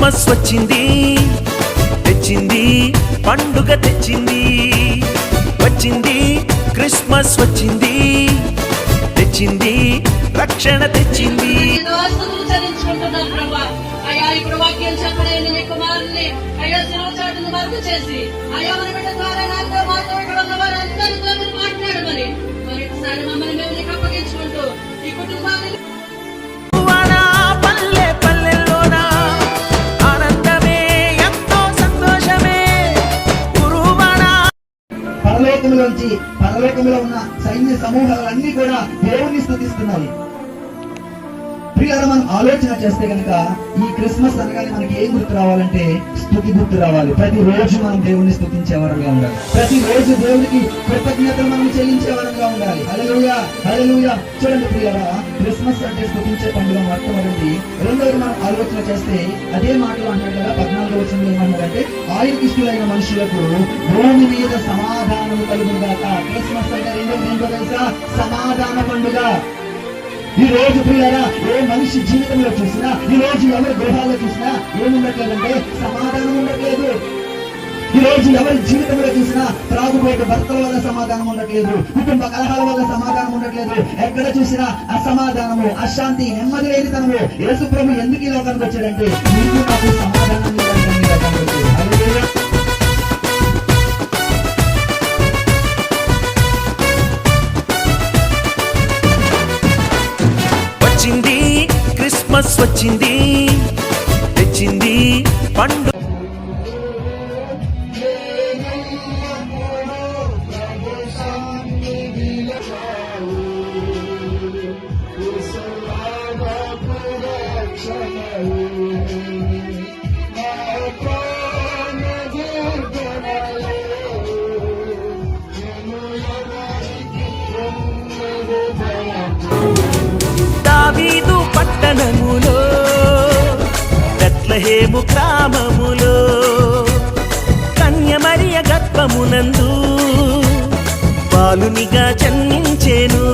Christmas వచ్చింది, తెచ్చింది పండుగ తెచ్చింది. వచ్చింది క్రిస్మస్ వచ్చింది, తెచ్చింది రక్షణ తెచ్చింది. అయ్యా ఇప్పుడు వాక్యం చెప్పలేని నీ కుమారుని అయ్యా శిరోచాటును మరుగు చేసి అయ్యా మన బిడ్డ ద్వారా నాతో మాతో ఇక్కడ ఉన్న వారందరితో మీరు మాట్లాడమని మరొకసారి మమ్మల్ని మేము నీకు అప్పగించుకుంటూ ఈ కుటుంబాన్ని పరలోకములోంచి పరలోకములో ఉన్న సైన్య సమూహాలన్నీ కూడా దేవుణ్ణి స్తుతిస్తున్నాయి. ప్రియులారా, మనం ఆలోచన చేస్తే కనుక ఈ క్రిస్మస్ అనగానే మనకి ఏం గుర్తు రావాలంటే స్తుతి గుర్తు రావాలి. ప్రతిరోజు మనం దేవుణ్ణి స్తుతించేవారంగా ఉండాలి. ప్రతిరోజు దేవుడికి కృతజ్ఞతలు మనం చెల్లించేవారంగా ఉండాలి. హల్లెలూయా హల్లెలూయా. చూడండి ప్రియులారా, క్రిస్మస్ అంటే స్తుతించే పండుగ మొట్టమొదటి. రెండోది మనం ఆలోచన చేస్తే అదే మాటలు అంటారు కదా, 14వ వచనంలో ఏమన్నారంటే ఆయనకి ఇష్టమైన మనుషులకు భూమి మీద సమాధానం కలుగుగాక. క్రిస్మస్ అంటే రెండోది ఏంటో తెలుసా? సమాధాన పండుగ. ఈ రోజు ప్రియులారా, ఏ మనిషి జీవితంలో చూసినా, ఈ రోజు ఎవరి గృహాల్లో చూసినా ఏముండట్లేదంటే సమాధానం ఉండట్లేదు. ఈ రోజు ఎవరి జీవితంలో చూసినా త్రాగుబోతు భర్తల వల్ల సమాధానం ఉండట్లేదు, కుటుంబ కలహాల వల్ల సమాధానం ఉండట్లేదు. ఎక్కడ చూసినా అసమాధానము, అశాంతి, నెమ్మది లేనితనము. యేసు ప్రభు ఎందుకు ఈ లోకానికి వచ్చాడంటే నీకు నాకు సమాధానాన్ని వచ్చింది క్రిస్మస్ వచ్చింది, తెచ్చింది పండుగ. దావీదు పట్టణములో, బెత్లెహేము గ్రామములో, కన్య మరియ గర్భమునందు బాలునిగా జన్మించెను.